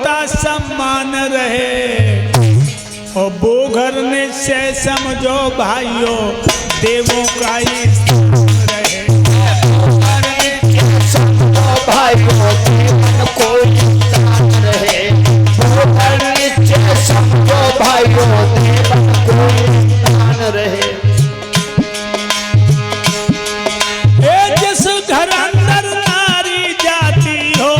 होता सम्मान रहे। और वो घर निश्चय समझो भाइयों देवों का ही स्थान रहे। समझो भाइयों देवन कोई स्थान रहे। वो घर निश्चय समझो भाइयों देवन कोई स्थान रहे। जिस घर अंदर नारी जाती हो,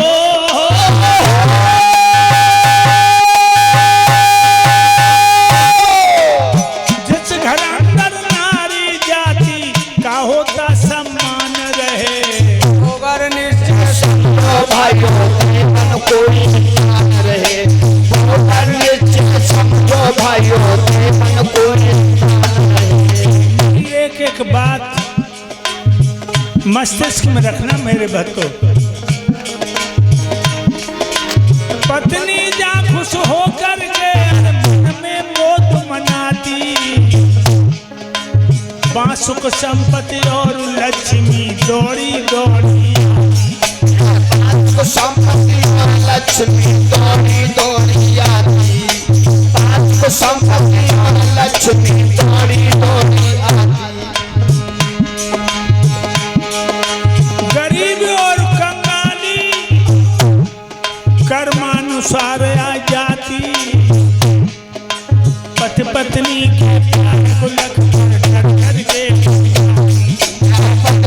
जिस घर अंदर नारी जाति का होता सम्मान रहे। वो घर निश्चय समझो भाइयों देवन कोई स्थान रहे। वो घर निश्चय समझो भाइयों देवन कोई स्थान रहे। एक एक बात मस्तिष्क में रखना मेरे भक्तों। पत्नी जा खुश होकर के मन में मोद मनाती, बासुक संपत्ति और लक्ष्मी दौड़ी दौड़ी। बासुक संपत्ति और लक्ष्मी दौड़ी दौड़ी आती। बासुक संपत्ति और लक्ष्मी दौड़ी दौड़ी आती। कर्मानुसार आ जाती, पति पत्नी के प्यार को लग कर करके,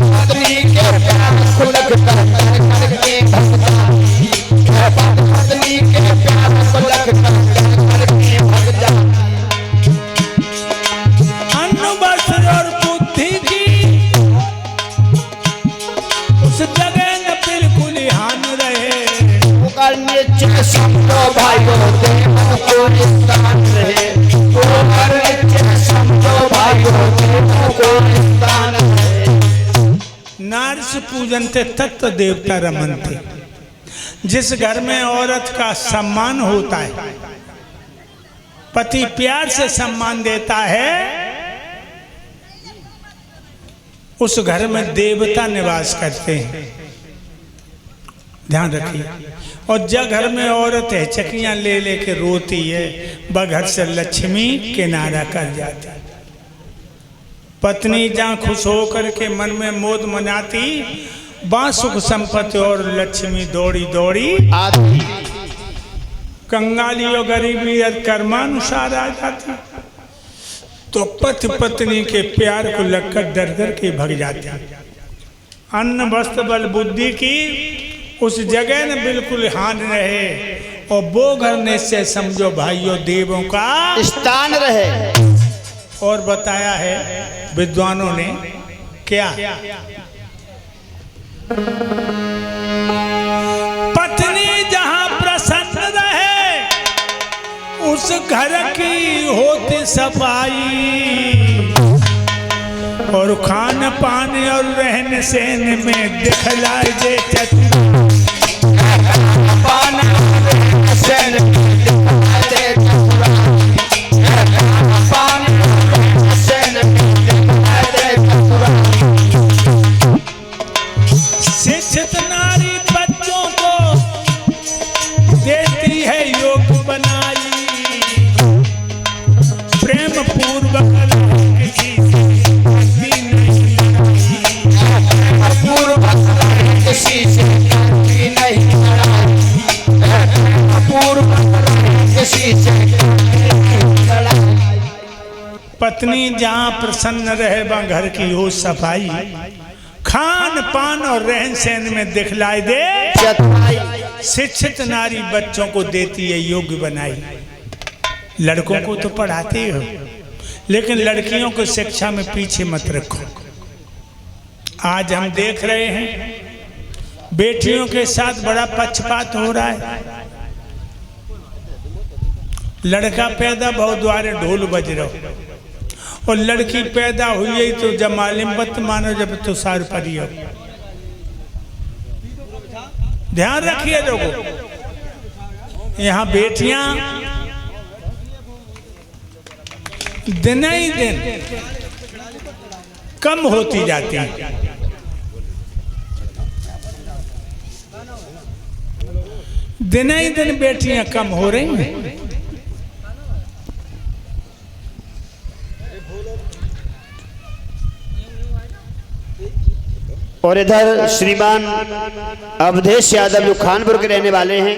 पत्नी के प्यार को लग कर करके भग जाती। पत्नी के प्यार को लग कर करके भग जाती। अन्न वस्त्र और बुद्धि की उस जगह न बिल्कुल हान रहे। निश्चय समझो भाइयों देवन कोई स्थान रहे। वो घर निश्चय समझो भाइयों देवन कोई स्थान रहे। नार्स पूजनते तत्व देवता रमनते। जिस घर में औरत का सम्मान होता है, पति प्यार से सम्मान देता है, उस घर में देवता निवास करते हैं। ध्यान रखिए। और जब घर में औरत है चकियां ले लेके रोती है, वह घर से लक्ष्मी किनारा कर जाती। पत्नी जहाँ खुश होकर के मन में मोद मनाती, वहाँ सुख संपत्ति और लक्ष्मी दौड़ी दौड़ी आती। कंगाली और गरीबी कर्मानुसार आ जाती। तो पति पत्नी के प्यार को लगकर डर डर के भग जाती। अन्न वस्त्र बल बुद्धि की उस जगह ने बिल्कुल हान रहे। और वो घर निश्चय समझो भाइयों देवों का स्थान रहे। और बताया है विद्वानों ने क्या, पत्नी जहां प्रसन्न रहे उस घर की होती सफाई। और खान पान और रहन सहन में दिखलाए जे चतुराई। शिक्षित नारी बच्चों को देती है योग बनाई। प्रेम पूर्वक किसी पत्नी जहाँ प्रसन्न रहे वहाँ घर की हो सफाई। खान पान और रहन सहन में दिखलाई दे। शिक्षित नारी बच्चों को देती है योग्य बनाई। लड़कों को तो पढ़ाते हो, लेकिन लड़कियों को शिक्षा में पीछे मत रखो। आज हम देख रहे हैं बेटियों के साथ बड़ा पक्षपात हो रहा है। लड़का पैदा बहु द्वारे ढोल बज रहा, और लड़की पैदा हुई है तो जब मालिम बत मानो जब तो सार परी हो। ध्यान रखिए लोगों, यहाँ बेटियां दिन ही दिन कम होती जाती हैं। दिन ही दिन बेटियां कम हो रही हैं। और इधर श्रीमान अवधेश यादव जो खानपुर के रहने वाले हैं,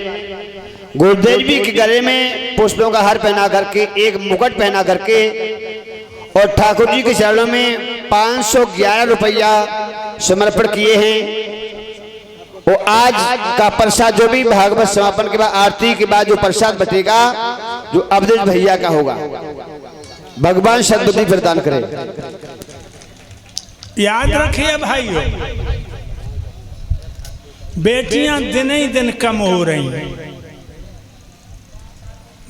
गुरुदेव जी के गले में पुष्पों का हार पहना करके, एक मुकुट पहना करके और ठाकुर जी के चरणों में 511 रुपया समर्पण किए हैं। वो आज का प्रसाद जो भी भागवत समापन के बाद, आरती के बाद जो प्रसाद बचेगा, जो अवधेश भैया का होगा। भगवान सद्बुद्धि प्रदान करे। याद रखिए भाइयों, बेटियां दिन ही दिन कम हो रही हैं।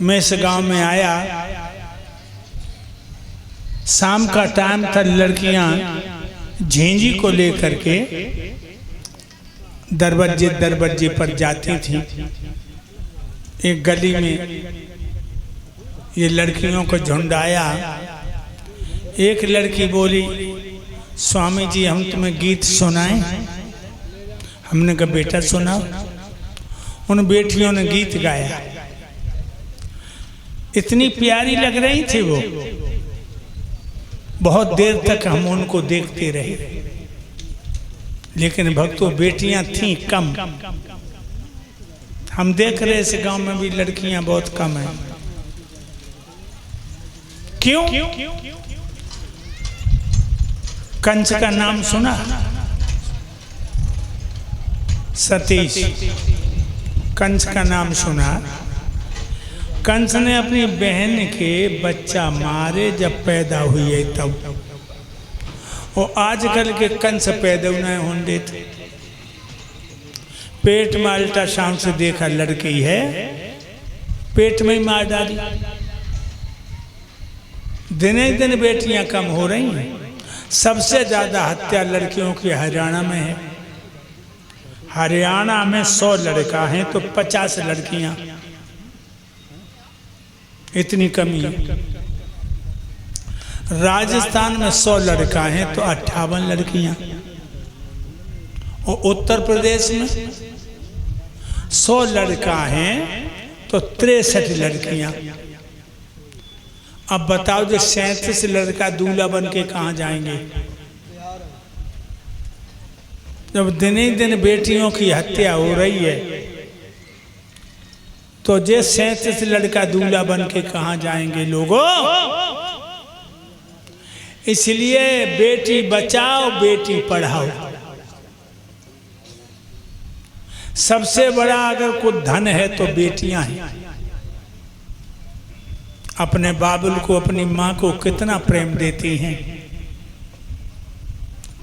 मैं इस गांव में आया, शाम का टाइम था, लड़कियां झेंझी को लेकर के दरवाजे पर जाती थी। एक गली में ये लड़कियों को झुंड आया। एक लड़की बोली, स्वामी जी हम तुम्हें गीत सुनाएं। हमने कहा बेटा सुनाओ। उन बेटियों ने गीत गाया। इतनी प्यारी लग रही थी वो, बहुत देर तक हम उनको देखते रहे। लेकिन भक्तों, बेटियां थीं कम। हम देख रहे इस गांव में भी लड़कियां बहुत कम हैं। क्यों? कंस का नाम सुना? सतीश, कंस का नाम सुना? कंस ने अपनी बहन के बच्चा मारे जब पैदा हुए तब। और आजकल के कंस पैदा नहीं होने देते। पेट में अल्ट्रासाउंड से देखा लड़की है, पेट में ही मार डाली। दिन ही दिन बेटियां कम हो रही हैं। सबसे ज्यादा हत्या लड़कियों की हरियाणा में है। हरियाणा में 100 लड़का हैं तो 50 लड़कियां। इतनी कमी है। राजस्थान में 100 लड़का हैं तो 58 लड़कियां। और उत्तर प्रदेश में 100 लड़का हैं तो 63 लड़कियां। अब बताओ, जो 37 लड़का दूल्हा बन के कहाँ जाएंगे? जब दिन ही दिन बेटियों की हत्या हो रही है तो जे 37 लड़का दूल्हा बन के कहाँ जाएंगे लोगों? इसलिए बेटी बचाओ, बेटी पढ़ाओ। सबसे बड़ा अगर कोई धन है तो बेटियां हैं। अपने बाबुल को, अपनी माँ को कितना प्रेम देती हैं।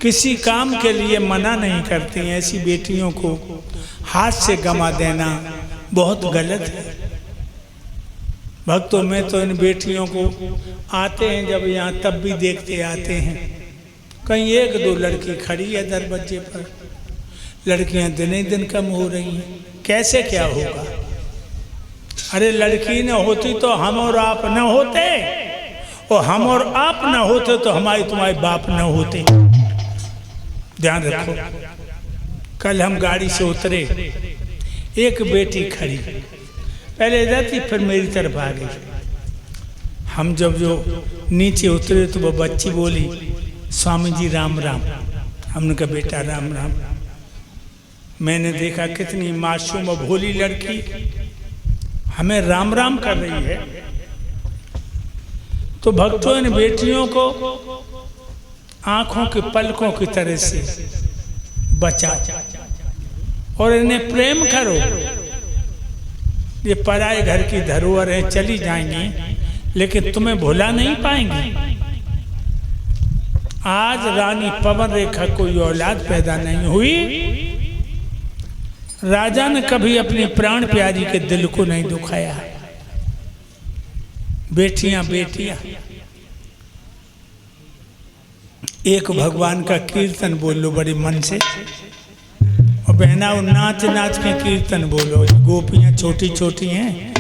किसी काम के लिए मना नहीं करती हैं। ऐसी बेटियों को हाथ से गंवा देना बहुत गलत है। भक्तों, में तो इन बेटियों को आते हैं जब यहाँ तब भी देखते आते हैं। कहीं 1-2 लड़की खड़ी है दरवाजे पर। लड़कियां दिन ही दिन कम हो रही हैं। कैसे क्या होगा? अरे लड़की न होती तो हम और आप न होते, और हम और आप न होते तो हमारे तुम्हारे बाप न होते। ध्यान रखो। कल हम गाड़ी से उतरे, एक बेटी खड़ी, पहले इधर थी फिर मेरी तरफ आ गई। हम जब जो नीचे उतरे तो वो बच्ची बोली, स्वामी जी राम राम। हमने कहा बेटा राम राम। मैंने देखा कितनी मासूम और भोली लड़की हमें राम राम कर रही है। तो भक्तों, इन बेटियों को आंखों के पलकों की तरह से बचाओ और इन्हें प्रेम करो। ये पराए घर की धरोहर है, चली जाएंगी लेकिन तुम्हें भुला नहीं पाएंगी। आज रानी पवन रेखा कोई औलाद पैदा नहीं हुई। राजा ने कभी अपनी प्राण प्यारी के दिल को नहीं दुखाया। बेटियां बेटियां। एक भगवान का कीर्तन बोलो बड़े मन से, और बहना नाच नाच के कीर्तन बोलो। गोपियां छोटी छोटी हैं,